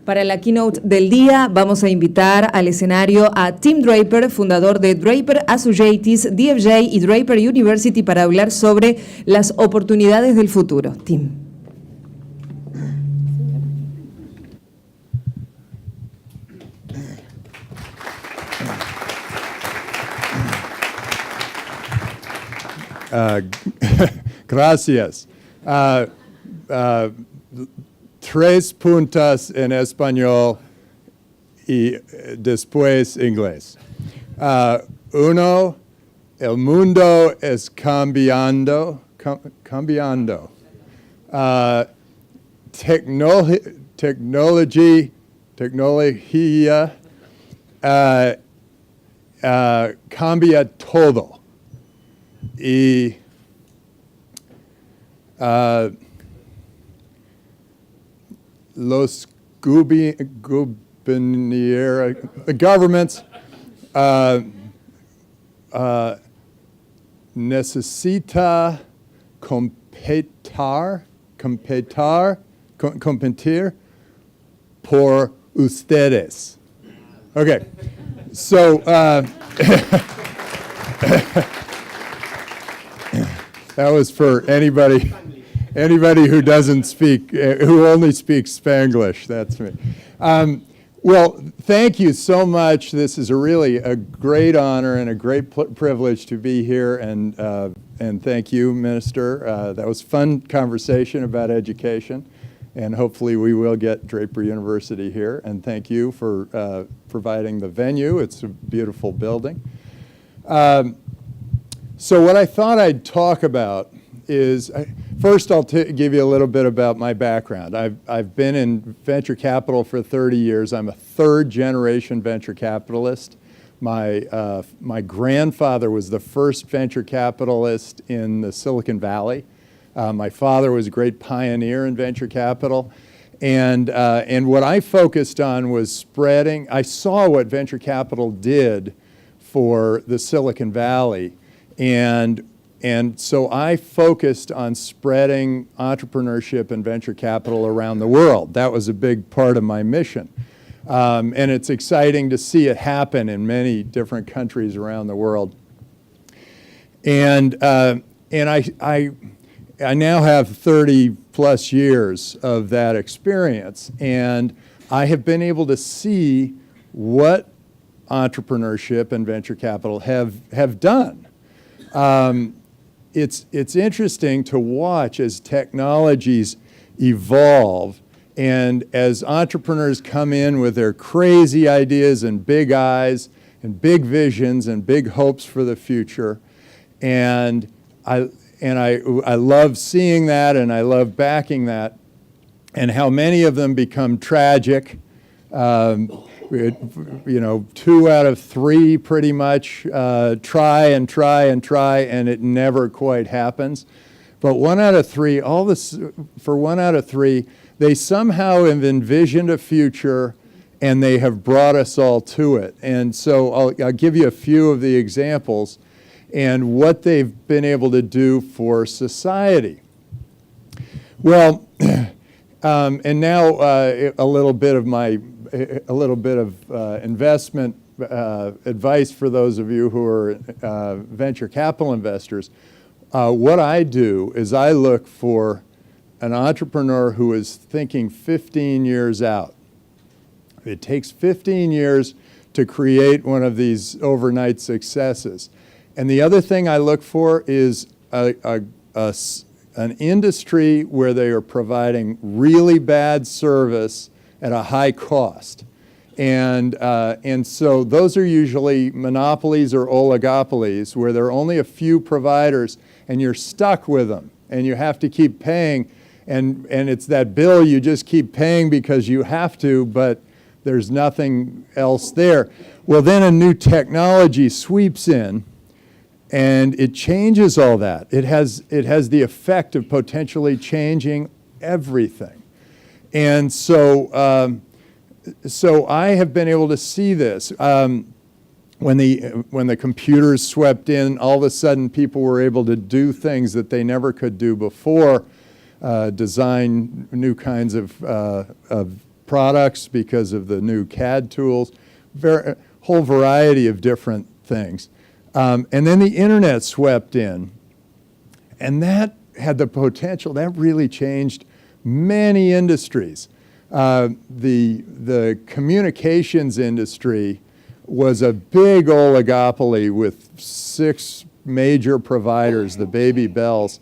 Para la keynote del día vamos a invitar al escenario a Tim Draper, fundador de Draper Associates, DFJ y Draper University, para hablar sobre las oportunidades del futuro. Tim. Gracias. Tres puntas en español y después inglés. Uno, el mundo es cambiando. Tecnología cambia todo. Y los governments necesita competir por ustedes. Okay, so that was for anybody who doesn't speak, who only speaks Spanglish. That's me. Well, thank you so much. This is really a great honor and a great privilege to be here. And thank you, Minister. That was a fun conversation about education. And hopefully we will get Draper University here. And thank you for providing the venue. It's a beautiful building. So what I thought I'd talk about is, first I'll give you a little bit about my background. I've been in venture capital for 30 years. I'm a third generation venture capitalist. My grandfather was the first venture capitalist in the Silicon Valley. My father was a great pioneer in venture capital. And what I focused on was spreading. I saw what venture capital did for the Silicon Valley. And so I focused on spreading entrepreneurship and venture capital around the world. That was a big part of my mission. And it's exciting to see it happen in many different countries around the world. And I now have 30 plus years of that experience, and I have been able to see what entrepreneurship and venture capital have done. It's interesting to watch as technologies evolve and as entrepreneurs come in with their crazy ideas and big eyes and big visions and big hopes for the future. And I love seeing that, and I love backing that, and how many of them become tragic. You know, 2 out of 3 pretty much try, and it never quite happens. But 1 out of 3, for 1 out of 3, they somehow have envisioned a future, and they have brought us all to it. And so I'll give you a few of the examples and what they've been able to do for society. Well, and now a little bit of investment advice for those of you who are venture capital investors. What I do is I look for an entrepreneur who is thinking 15 years out. It takes 15 years to create one of these overnight successes. And the other thing I look for is an industry where they are providing really bad service at a high cost. And so those are usually monopolies or oligopolies where there are only a few providers and you're stuck with them and you have to keep paying. And it's that bill you just keep paying because you have to, but there's nothing else there. Well, then a new technology sweeps in and it changes all that. It has the effect of potentially changing everything. And so I have been able to see this. When the computers swept in, all of a sudden people were able to do things that they never could do before, design new kinds of products because of the new CAD tools, whole variety of different things. And then the internet swept in, and that had the potential, that really changed many industries. The communications industry was a big oligopoly with 6 major providers, the baby bells,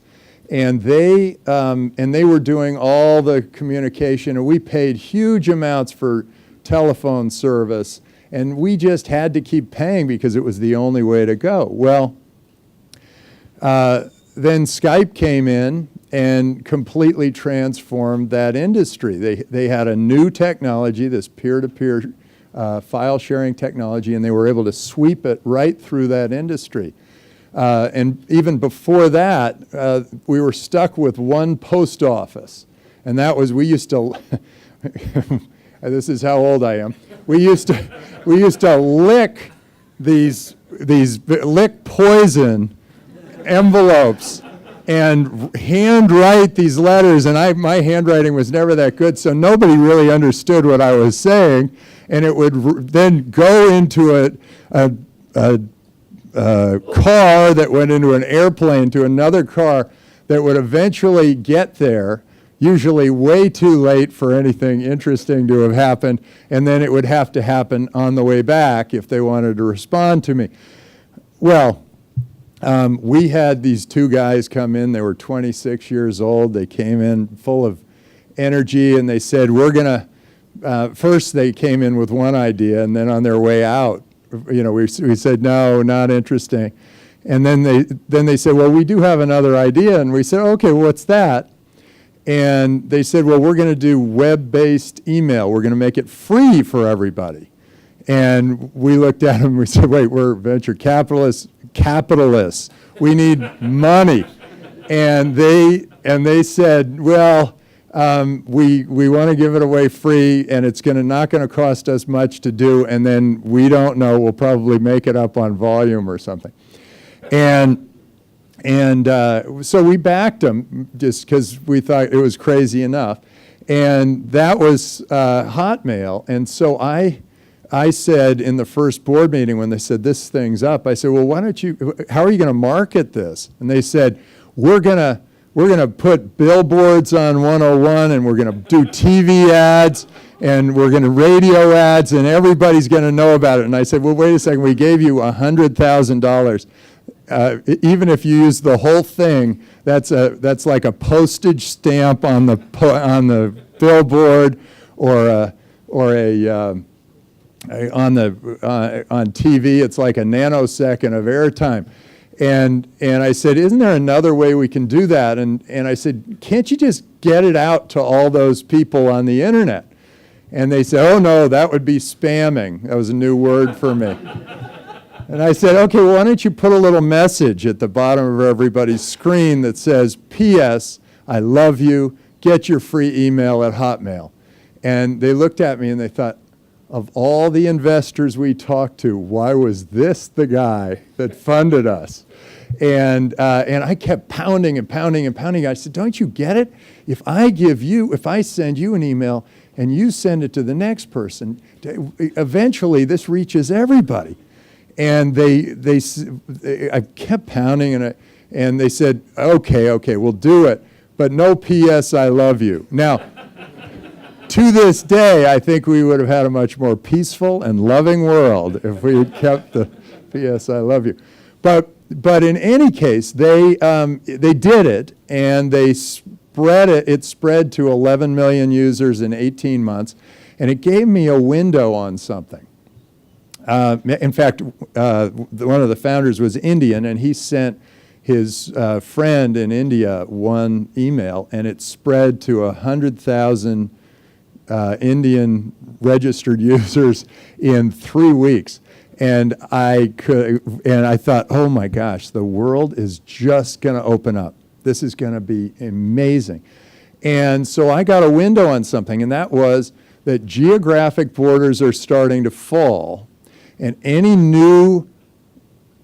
and they were doing all the communication, and we paid huge amounts for telephone service, and we just had to keep paying because it was the only way to go. Well, then Skype came in and completely transformed that industry. They had a new technology, this peer-to-peer file sharing technology, and they were able to sweep it right through that industry. And even before that, we were stuck with one post office. And that was, we used to, this is how old I am, we used to lick lick poison envelopes and handwrite these letters, and my handwriting was never that good, so nobody really understood what I was saying, and it would then go into a car that went into an airplane to another car that would eventually get there, usually way too late for anything interesting to have happened, and then it would have to happen on the way back if they wanted to respond to me. Well, we had these 2 guys come in. They were 26 years old. They came in full of energy, and they said, we're going to, first they came in with one idea, and then on their way out, we said, no, not interesting. And then they said, well, we do have another idea. And we said, okay, well, what's that? And they said, well, we're going to do web-based email. We're going to make it free for everybody. And we looked at them and we said, wait, we're venture capitalists. We need money. And they said, well, we want to give it away free, and it's not going to cost us much to do, and then we don't know, we'll probably make it up on volume or something. And so we backed them just because we thought it was crazy enough. And that was Hotmail. And so I said in the first board meeting when they said this thing's up, I said, well, how are you going to market this? And they said, we're going to put billboards on 101, and we're going to do TV ads, and we're going to radio ads, and everybody's going to know about it. And I said, well, wait a second, we gave you $100,000. Even if you use the whole thing, that's like a postage stamp on the billboard or on TV. It's like a nanosecond of airtime. And I said, isn't there another way we can do that? And I said, can't you just get it out to all those people on the internet? And they said, oh no, that would be spamming. That was a new word for me. And I said, okay, well, why don't you put a little message at the bottom of everybody's screen that says, P.S., I love you, get your free email at Hotmail. And they looked at me and they thought, of all the investors we talked to, why was this the guy that funded us? And I kept pounding and pounding and pounding. I said, don't you get it? If I send you an email and you send it to the next person, eventually this reaches everybody. And I kept pounding, and they said, okay, we'll do it, but no P.S. I love you. Now, to this day, I think we would have had a much more peaceful and loving world if we had kept the P.S. I love you. But in any case, they did it, and they spread it. It spread to 11 million users in 18 months, and it gave me a window on something. In fact, one of the founders was Indian, and he sent his friend in India one email, and it spread to 100,000 Indian registered users in 3 weeks. And I thought, oh my gosh, the world is just going to open up. This is going to be amazing. And so I got a window on something, and that was that geographic borders are starting to fall. And any new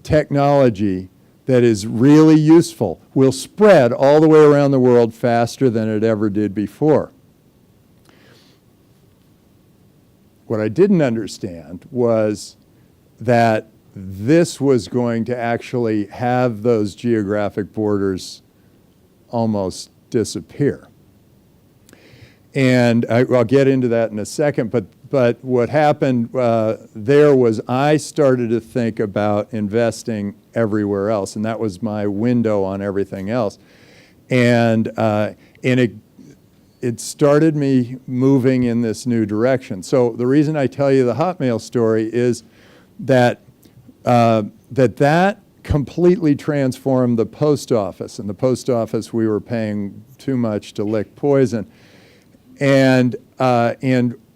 technology that is really useful will spread all the way around the world faster than it ever did before. What I didn't understand was that this was going to actually have those geographic borders almost disappear. And I'll get into that in a second, but what happened there was I started to think about investing everywhere else, and that was my window on everything else. And it started me moving in this new direction. So the reason I tell you the Hotmail story is that that completely transformed the post office. In the post office, we were paying too much to lick poison. And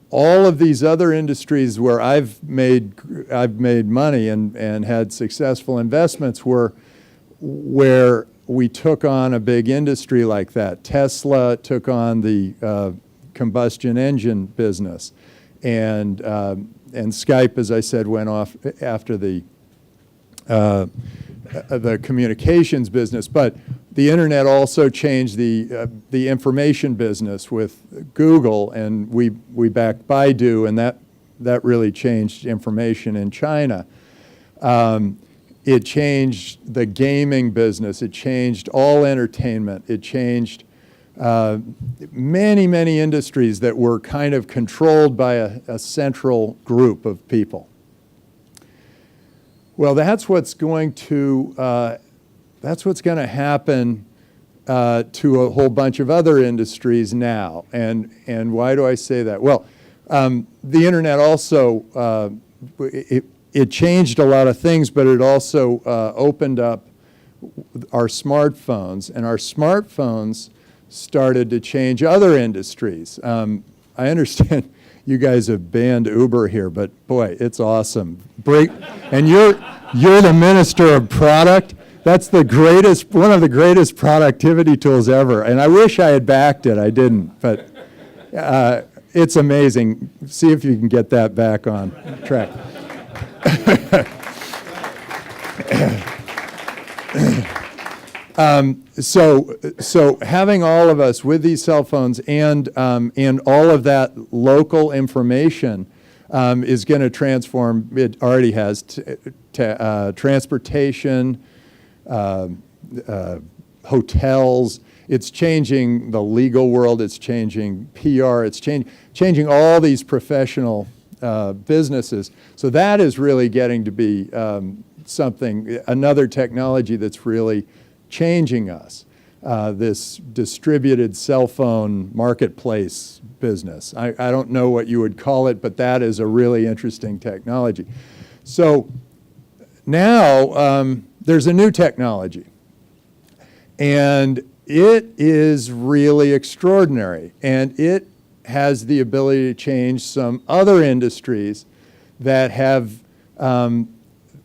all of these other industries where I've made money and had successful investments were where we took on a big industry like that. Tesla took on the combustion engine business, and Skype, as I said, went off after the communications business. But the internet also changed the information business with Google, and we backed Baidu, and that really changed information in China. It changed the gaming business. It changed all entertainment. It changed many, many industries that were kind of controlled by a central group of people. Well, that's what's going to happen to a whole bunch of other industries now. And why do I say that? Well, the internet also it changed a lot of things, but it also opened up our smartphones, and our smartphones started to change other industries. I understand you guys have banned Uber here, but boy, it's awesome. And you're the minister of product. That's one of the greatest productivity tools ever. And I wish I had backed it. I didn't, but it's amazing. See if you can get that back on track. So having all of us with these cell phones and all of that local information is going to transform. It already has transportation, hotels. It's changing the legal world. It's changing PR. It's changing all these professional businesses. So that is really getting to be another technology that's really changing us. This distributed cell phone marketplace business. I don't know what you would call it, but that is a really interesting technology. So now there's a new technology, and it is really extraordinary, and it has the ability to change some other industries that have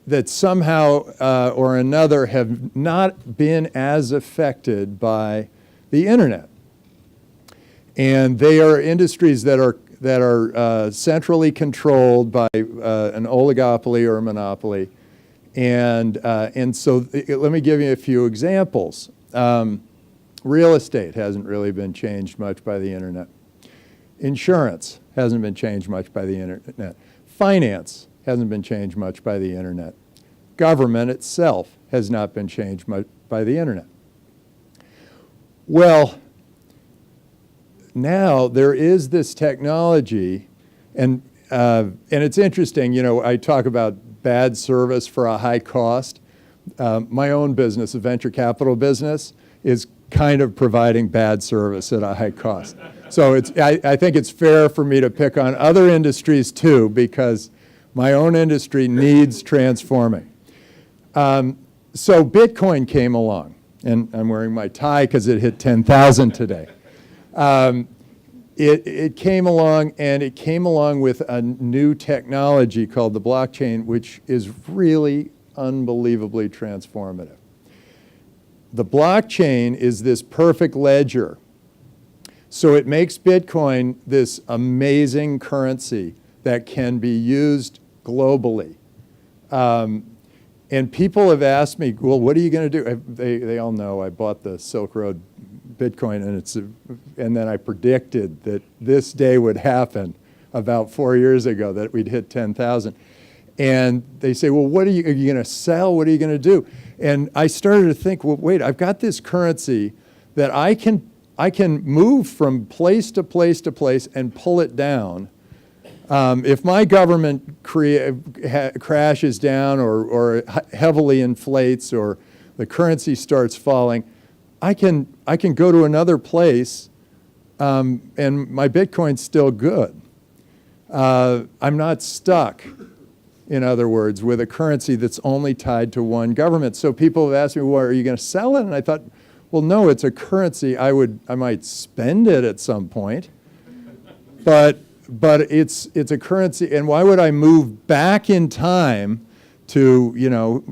that somehow or another have not been as affected by the internet. And they are industries that are centrally controlled by an oligopoly or a monopoly. And so let me give you a few examples. Real estate hasn't really been changed much by the internet. Insurance hasn't been changed much by the internet. Finance hasn't been changed much by the internet. Government itself has not been changed much by the internet. Well, now there is this technology, and it's interesting. You know, I talk about bad service for a high cost. My own business, a venture capital business, is kind of providing bad service at a high cost. So I think it's fair for me to pick on other industries too, because my own industry needs transforming. So Bitcoin came along, and I'm wearing my tie because it hit 10,000 today. It came along, and it came along with a new technology called the blockchain, which is really unbelievably transformative. The blockchain is this perfect ledger. So it makes Bitcoin this amazing currency that can be used globally. And people have asked me, well, what are you going to do? They all know I bought the Silk Road Bitcoin, and then I predicted that this day would happen about 4 years ago that we'd hit 10,000. And they say, well, are you going to sell? What are you going to do? And I started to think, well, wait, I've got this currency that I can move from place to place to place and pull it down. If my government crashes down or heavily inflates or the currency starts falling, I can go to another place and my Bitcoin's still good. I'm not stuck, in other words, with a currency that's only tied to one government. So people have asked me, well, are you going to sell it? And I thought, well, no, it's a currency. I might spend it at some point, but it's a currency. And why would I move back in time to,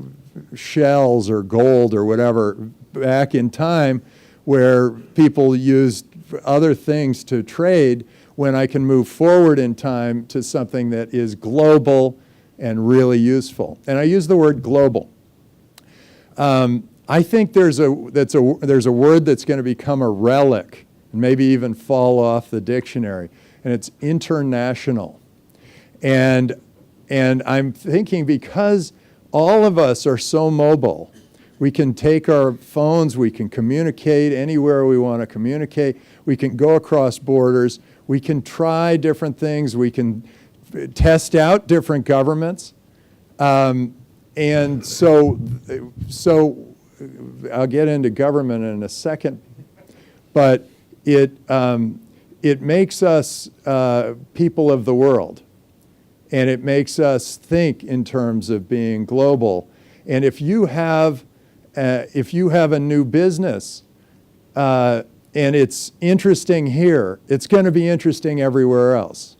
shells or gold or whatever, back in time where people used other things to trade, when I can move forward in time to something that is global and really useful? And I use the word global. I think there's a word that's going to become a relic and maybe even fall off the dictionary, and it's international. And I'm thinking, because all of us are so mobile, we can take our phones, we can communicate anywhere we want to communicate, we can go across borders, we can try different things, we can test out different governments. And so I'll get into government in a second, but it makes us people of the world, and it makes us think in terms of being global. And if you have a new business and it's interesting here, it's going to be interesting everywhere else.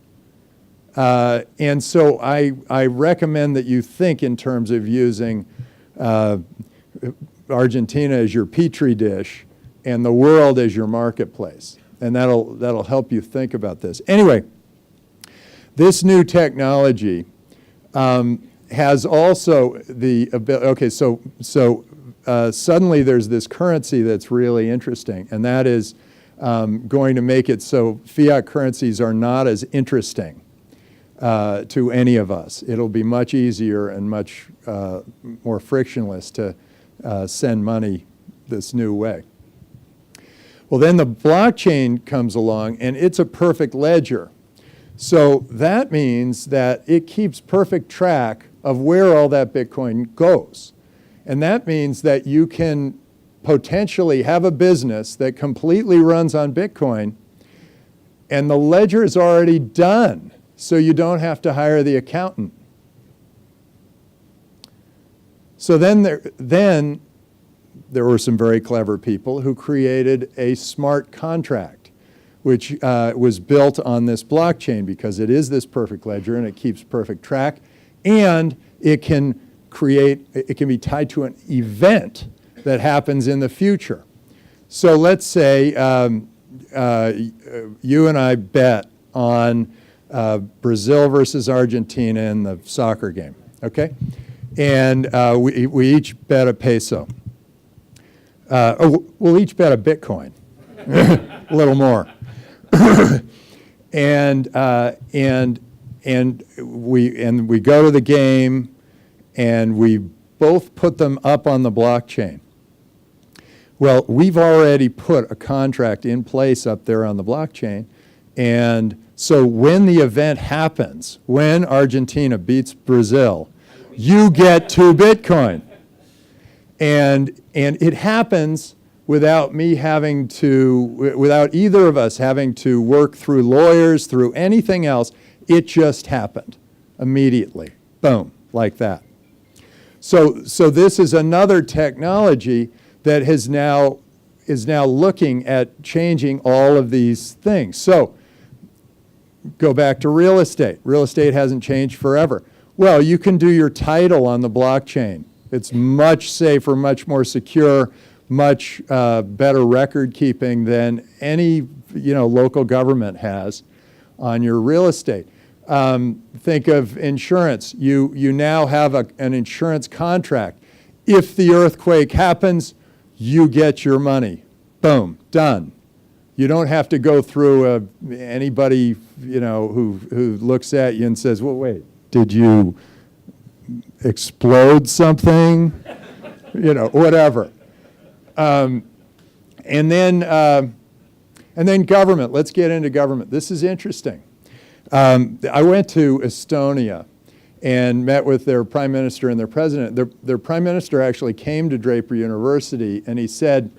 And so I recommend that you think in terms of using Argentina as your petri dish and the world as your marketplace. And that'll help you think about this. Anyway, this new technology has also the ability. Okay, so suddenly there's this currency that's really interesting, and that is going to make it so fiat currencies are not as interesting to any of us. It'll be much easier and much more frictionless to send money this new way. Well, then the blockchain comes along, and it's a perfect ledger. So that means that it keeps perfect track of where all that Bitcoin goes. And that means that you can potentially have a business that completely runs on Bitcoin, and the ledger is already done, so you don't have to hire the accountant. So then there were some very clever people who created a smart contract, which was built on this blockchain, because it is this perfect ledger and it keeps perfect track, and it can be tied to an event that happens in the future. So let's say you and I bet on Brazil versus Argentina in the soccer game, okay? And we each bet a peso. We'll each bet a Bitcoin, a little more. and we go to the game, and we both put them up on the blockchain. Well, we've already put a contract in place up there on the blockchain, and so when the event happens, when Argentina beats Brazil, you get 2 Bitcoin. And it happens without either of us having to work through lawyers, through anything else. It just happened immediately. Boom, like that. So this is another technology that is now looking at changing all of these things. So go back to real estate. Real estate hasn't changed forever. Well, you can do your title on the blockchain. It's much safer, much more secure, much better record keeping than any local government has on your real estate. Think of insurance. You now have an insurance contract. If the earthquake happens, you get your money. Boom, done. You don't have to go through anybody, who looks at you and says, well, wait, did you explode something? Whatever. And then government. Let's get into government. This is interesting. I went to Estonia and met with their prime minister and their president. Their prime minister actually came to Draper University, and he said,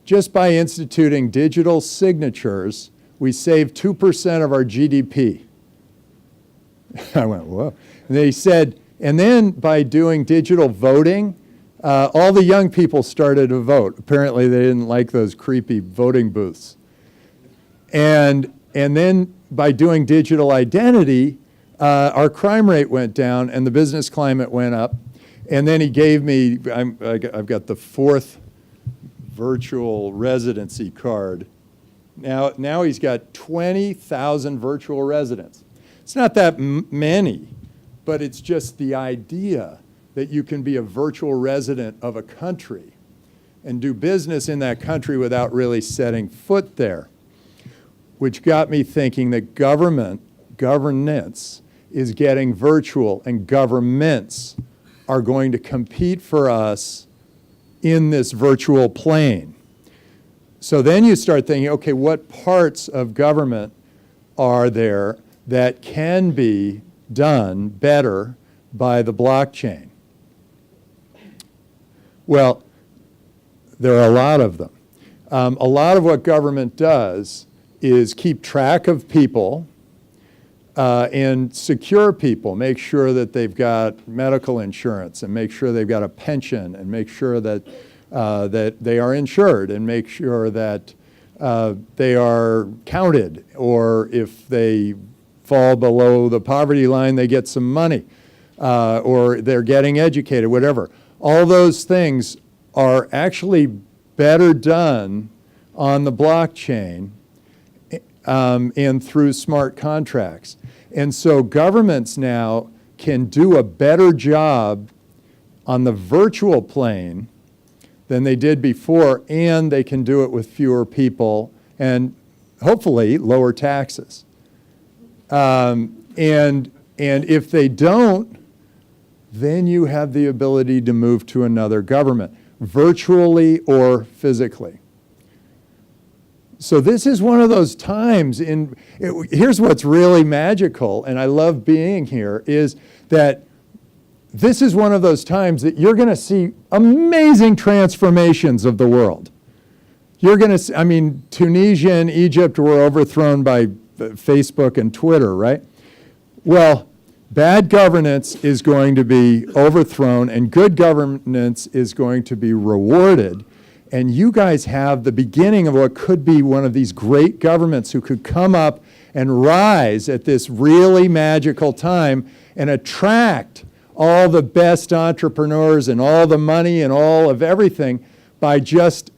just by instituting digital signatures, we saved 2% of our GDP. I went, whoa. And he said, and then by doing digital voting, all the young people started to vote. Apparently they didn't like those creepy voting booths. And then by doing digital identity, our crime rate went down and the business climate went up. And then he gave me, I've got the 4th virtual residency card. Now he's got 20,000 virtual residents. It's not that many, but it's just the idea that you can be a virtual resident of a country and do business in that country without really setting foot there, which got me thinking that governance is getting virtual, and governments are going to compete for us in this virtual plane. So then you start thinking, okay, what parts of government are there that can be done better by the blockchain? Well, there are a lot of them. A lot of what government does is keep track of people and secure people, make sure that they've got medical insurance, and make sure they've got a pension, and make sure that that they are insured, and make sure that they are counted, or if they fall below the poverty line, they get some money, or they're getting educated, whatever. All those things are actually better done on the blockchain and through smart contracts. And so governments now can do a better job on the virtual plane than they did before, and they can do it with fewer people and hopefully lower taxes. And if they don't, then you have the ability to move to another government, virtually or physically. So this is one of those times here's what's really magical, and I love being here, is that this is one of those times that you're going to see amazing transformations of the world. You're going to, Tunisia and Egypt were overthrown by Facebook and Twitter, right? Well, bad governance is going to be overthrown, and good governance is going to be rewarded. And you guys have the beginning of what could be one of these great governments who could come up and rise at this really magical time and attract all the best entrepreneurs and all the money and all of everything by just,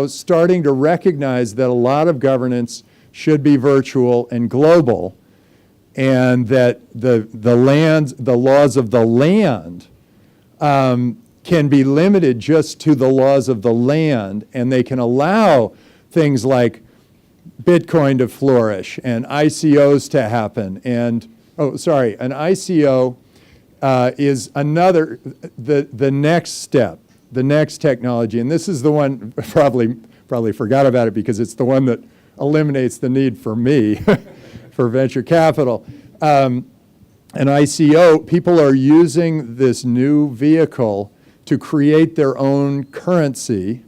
starting to recognize that a lot of governance should be virtual and global, and that the laws of the land can be limited just to the laws of the land, and they can allow things like Bitcoin to flourish and ICOs to happen. And, an ICO is the next step, the next technology. And this is the one, probably forgot about it because it's the one that eliminates the need for me for venture capital. An ICO, people are using this new vehicle to create their own currency,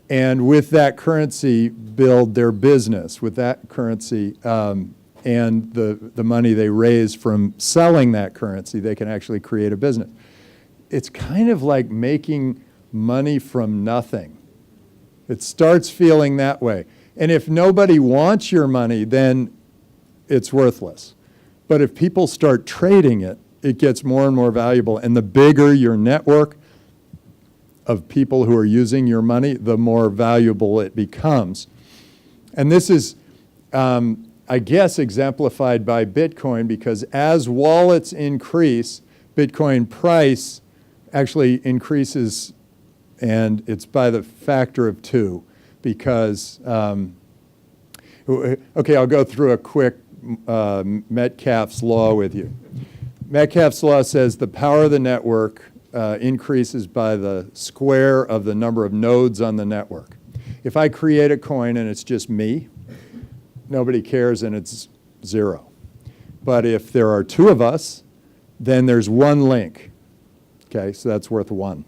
and with that currency build their business. With that currency and the money they raise from selling that currency, they can actually create a business. It's kind of like making money from nothing. It starts feeling that way. And if nobody wants your money, then it's worthless. But if people start trading it, it gets more and more valuable. And the bigger your network of people who are using your money, the more valuable it becomes. And this is, I guess, exemplified by Bitcoin, because as wallets increase, Bitcoin price actually increases, and it's by the factor of 2. because, okay, I'll go through a quick Metcalfe's law with you. Metcalfe's law says the power of the network increases by the square of the number of nodes on the network. If I create a coin and it's just me, nobody cares and it's 0. But if there are 2 of us, then there's 1 link. Okay, so that's worth 1.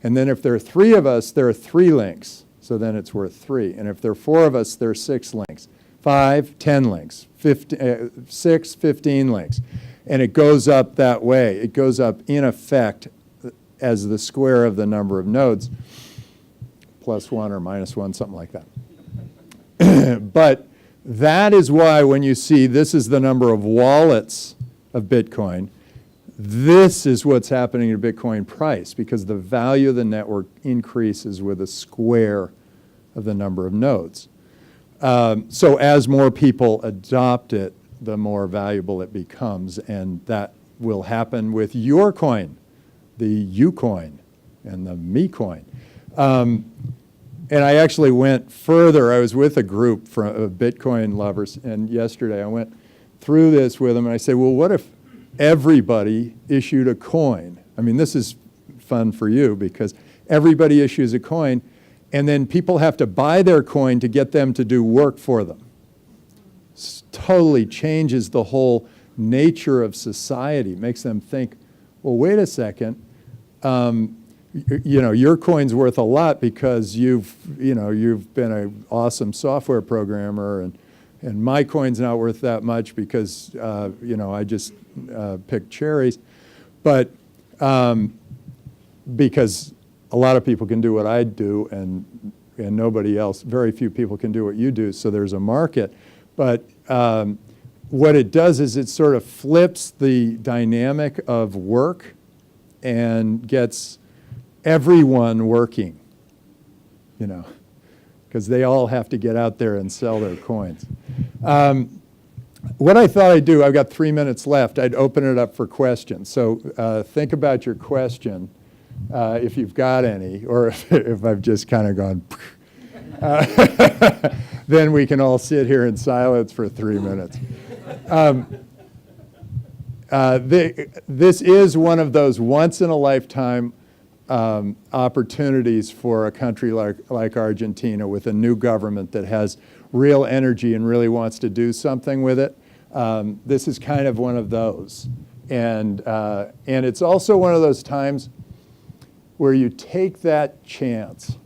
And then if there are 3 of us, there are 3 links. So then it's worth 3. And if there are 4 of us, there are 6 links. 5, 10 links. 6, 15 links. And it goes up that way. It goes up, in effect, as the square of the number of nodes, +1 or -1, something like that. But that is why when you see this is the number of wallets of Bitcoin, this is what's happening to Bitcoin price, because the value of the network increases with a square of the number of nodes. So as more people adopt it, the more valuable it becomes, and that will happen with your coin, the Ucoin and the Me coin. And I actually went further. I was with a group of Bitcoin lovers, and yesterday I went through this with them, and I said, well, what if everybody issued a coin? I mean, this is fun for you, because everybody issues a coin, and then people have to buy their coin to get them to do work for them. It totally changes the whole nature of society. It makes them think, well, wait a second, you know, your coin's worth a lot because you've been an awesome software programmer, and my coin's not worth that much because, you know, I just picked cherries. But because a lot of people can do what I do, and nobody else, very few people can do what you do, so there's a market. But what it does is it sort of flips the dynamic of work and gets everyone working, you know, because they all have to get out there and sell their coins. What I thought I'd do, I've got 3 minutes left, I'd open it up for questions. So think about your question, if you've got any, or if I've just kind of gone, then we can all sit here in silence for 3 minutes. This is one of those once-in-a-lifetime opportunities for a country like Argentina, with a new government that has real energy and really wants to do something with it. This is kind of one of those. And it's also one of those times where you take that chance.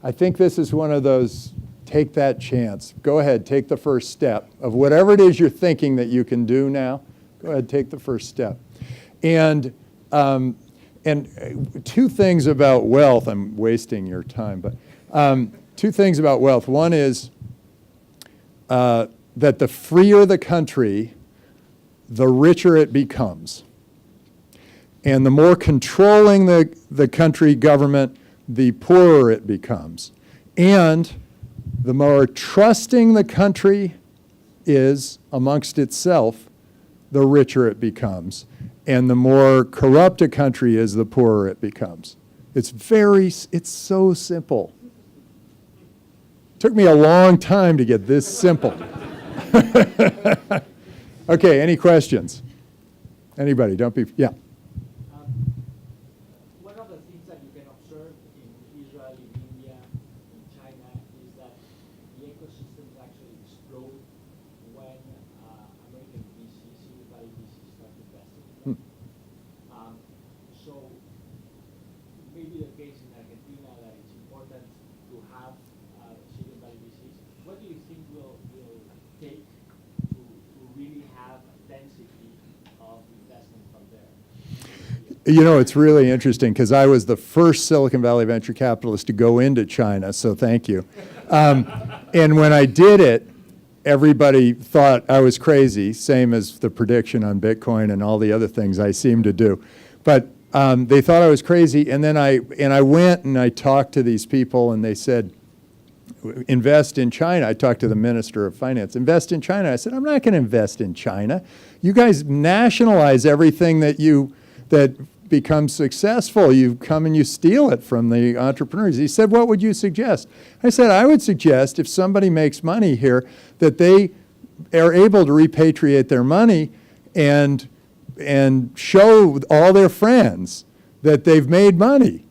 I think this is one of those, take that chance. Go ahead, take the first step of whatever it is you're thinking that you can do now. Go ahead, take the first step. And 2 things about wealth, I'm wasting your time, but 2 things about wealth. One is that the freer the country, the richer it becomes. And the more controlling the country government, the poorer it becomes. And the more trusting the country is amongst itself, the richer it becomes. And the more corrupt a country is, the poorer it becomes. It's so simple. It took me a long time to get this simple. Okay, any questions? Anybody? Don't be, yeah. One of the things that you can observe in Israel, in India, in China, is that the ecosystems actually explode when American VCs, Silicon Valley VCs, start investing in them. So maybe the case in Argentina that it's important to have Silicon Valley VCs. What do you think will take to really have a density of investment from there? You know, it's really interesting because I was the first Silicon Valley venture capitalist to go into China, so thank you. And when I did it, everybody thought I was crazy, same as the prediction on Bitcoin and all the other things I seem to do. But they thought I was crazy, and then I went and I talked to these people, and they said, invest in China. I talked to the Minister of Finance, invest in China. I said, I'm not going to invest in China. You guys nationalize everything that become successful. You come and you steal it from the entrepreneurs. He said, what would you suggest? I said, I would suggest if somebody makes money here that they are able to repatriate their money and show all their friends that they've made money.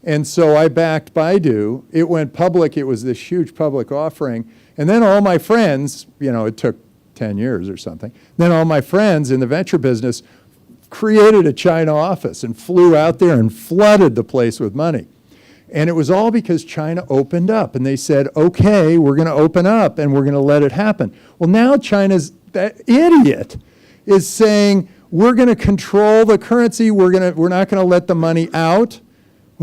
And so I backed Baidu. It went public. It was this huge public offering. And then all my friends, it took 10 years or something. Then all my friends in the venture business created a China office and flew out there and flooded the place with money. And it was all because China opened up. And they said, okay, we're going to open up and we're going to let it happen. Well, now China's, that idiot, is saying, we're going to control the currency. We're not going to let the money out.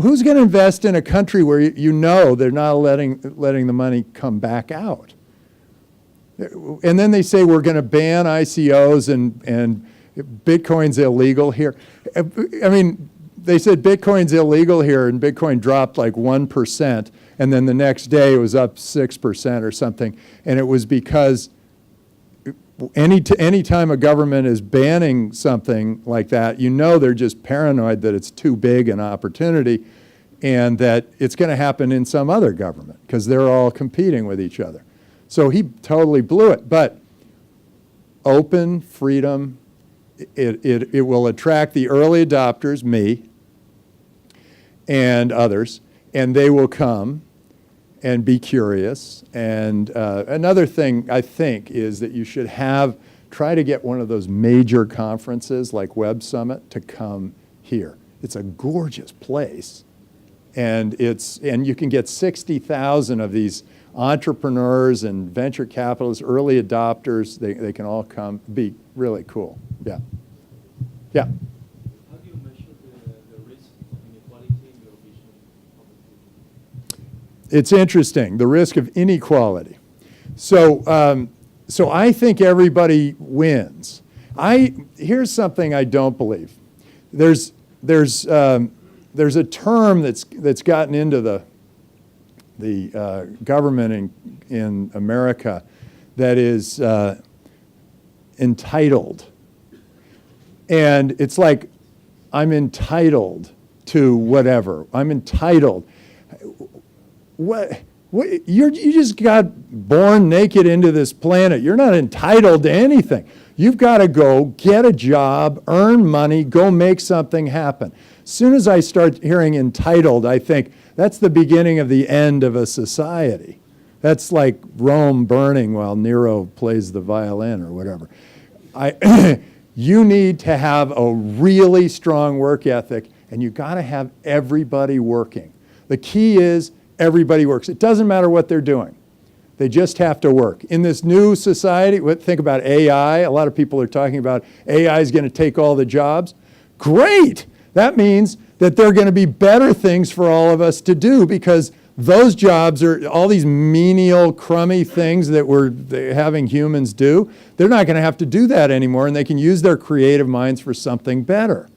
Who's going to invest in a country where they're not letting the money come back out? And then they say we're going to ban ICOs and Bitcoin's illegal here. I mean, they said Bitcoin's illegal here, and Bitcoin dropped like 1%, and then the next day it was up 6% or something. And it was because any time a government is banning something like that, they're just paranoid that it's too big an opportunity and that it's going to happen in some other government because they're all competing with each other. So he totally blew it. But open freedom, it will attract the early adopters, me, and others, and they will come and be curious. And another thing I think is that you should try to get one of those major conferences like Web Summit to come here. It's a gorgeous place. And you can get 60,000 of these entrepreneurs and venture capitalists, early adopters. They can all come. Be really cool. Yeah. Yeah. How do you measure the risk of inequality in your vision of the future? It's interesting, the risk of inequality. So I think everybody wins. Here's something I don't believe. There's a term that's gotten into the government in America that is entitled. And it's like, I'm entitled to whatever. I'm entitled. What you just got born naked into this planet. You're not entitled to anything. You've got to go get a job, earn money, go make something happen. As soon as I start hearing entitled, I think that's the beginning of the end of a society. That's like Rome burning while Nero plays the violin or whatever. You need to have a really strong work ethic, and you've got to have everybody working. The key is everybody works. It doesn't matter what they're doing. They just have to work. In this new society, think about AI. A lot of people are talking about AI is going to take all the jobs. Great! That means that there are going to be better things for all of us to do because those jobs are all these menial, crummy things that we're having humans do. They're not going to have to do that anymore, and they can use their creative minds for something better.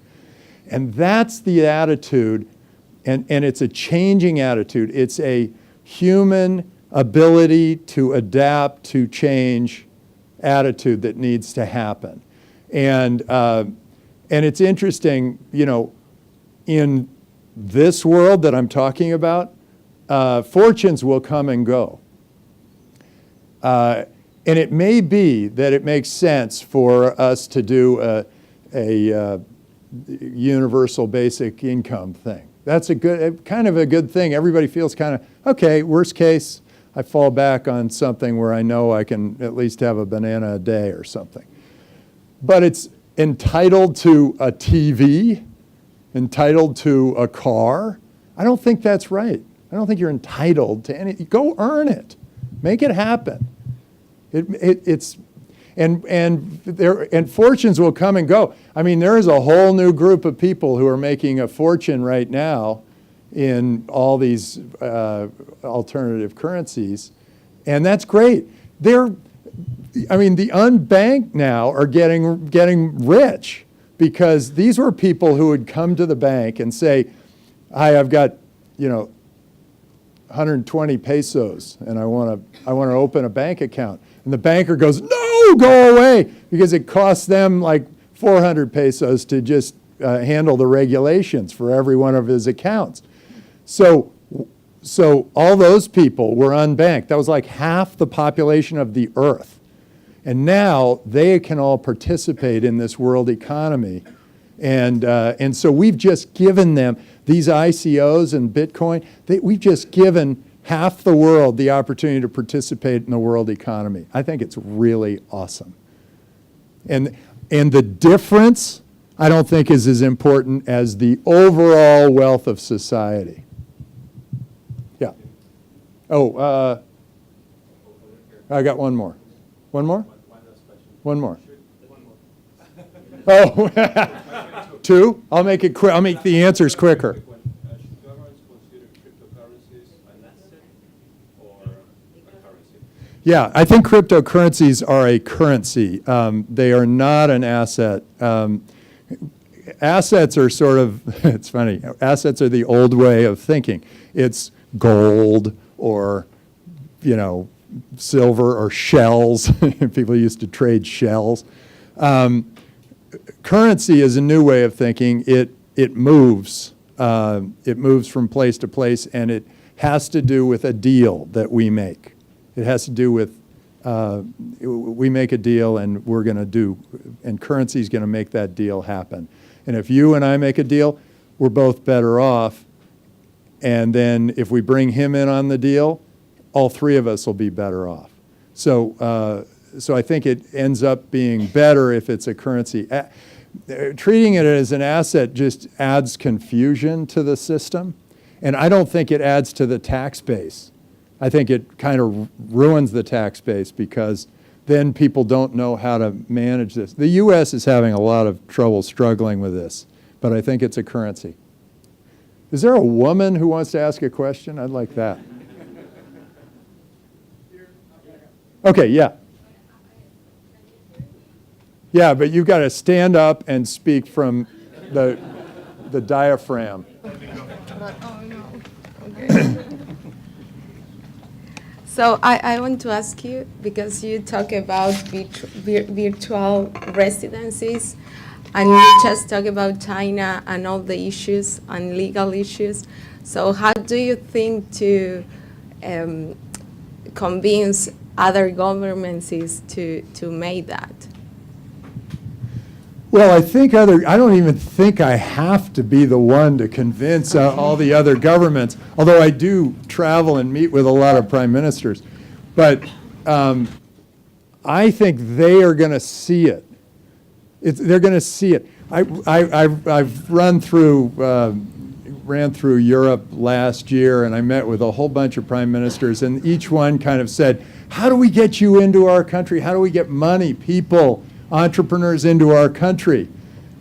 And that's the attitude, and it's a changing attitude. It's a human ability to adapt, to change attitude that needs to happen. And it's interesting, in this world that I'm talking about, fortunes will come and go. And it may be that it makes sense for us to do a universal basic income thing. That's kind of a good thing. Everybody feels kind of, okay, worst case, I fall back on something where I know I can at least have a banana a day or something. But it's entitled to a TV, entitled to a car. I don't think that's right. I don't think you're entitled to any. Go earn it. Make it happen. And fortunes will come and go. I mean, there is a whole new group of people who are making a fortune right now in all these alternative currencies, and that's great. The unbanked now are getting rich because these were people who would come to the bank and say, "Hi, I've got, 120 pesos, and I want to open a bank account." And the banker goes, "No, go away," because it costs them like 400 pesos to just handle the regulations for every one of his accounts. So all those people were unbanked. That was like half the population of the earth. And now they can all participate in this world economy. And so we've just given them, these ICOs and Bitcoin, we've just given half the world the opportunity to participate in the world economy. I think it's really awesome. And the difference, I don't think, is as important as the overall wealth of society. Yeah. Oh, I got one more. One more? One more. Oh, two? I'll make it quick. I'll make the answers quicker. Should governments consider cryptocurrencies an asset or a currency? Yeah, I think cryptocurrencies are a currency. They are not an asset. Assets are sort of, it's funny, assets are the old way of thinking. It's gold or, silver or shells. People used to trade shells. Currency is a new way of thinking. It moves. It moves from place to place, and it has to do with a deal that we make. It has to do with we make a deal, and we're going to do, and currency is going to make that deal happen. And if you and I make a deal, we're both better off. And then if we bring him in on the deal, all three of us will be better off. So I think it ends up being better if it's a currency. Treating it as an asset just adds confusion to the system, and I don't think it adds to the tax base. I think it kind of ruins the tax base because then people don't know how to manage this. The U.S. is having a lot of trouble struggling with this, but I think it's a currency. Is there a woman who wants to ask a question? I'd like that. Okay, yeah. Yeah, but you've got to stand up and speak from the diaphragm. Oh, no. Okay. So I want to ask you, because you talk about virtual residencies, and you just talk about China and all the issues and legal issues. So how do you think to convince other governments to make that? Well, I don't even think I have to be the one to convince all the other governments, although I do travel and meet with a lot of prime ministers. But I think they are going to see it. They're going to see it. I've ran through Europe last year, and I met with a whole bunch of prime ministers, and each one kind of said, how do we get you into our country? How do we get money, people, entrepreneurs into our country?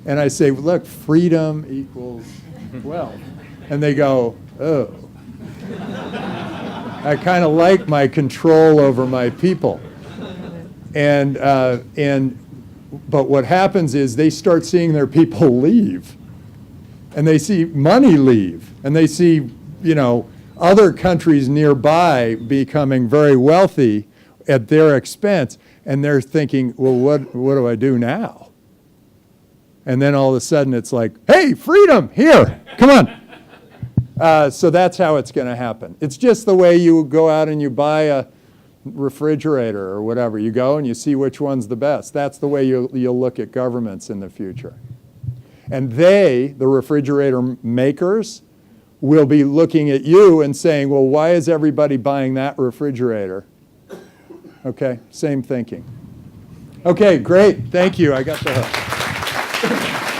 And I say, look, freedom equals wealth. And they go, oh. I kind of like my control over my people. But what happens is they start seeing their people leave. And they see money leave. And they see, other countries nearby becoming very wealthy at their expense. And they're thinking, well, what do I do now? And then all of a sudden it's like, hey, freedom, here, come on. So that's how it's going to happen. It's just the way you go out and you buy a refrigerator or whatever. You go and you see which one's the best. That's the way you'll look at governments in the future. And the refrigerator makers, will be looking at you and saying, well, why is everybody buying that refrigerator? Okay, same thinking. Okay, great. Thank you. I got the hook.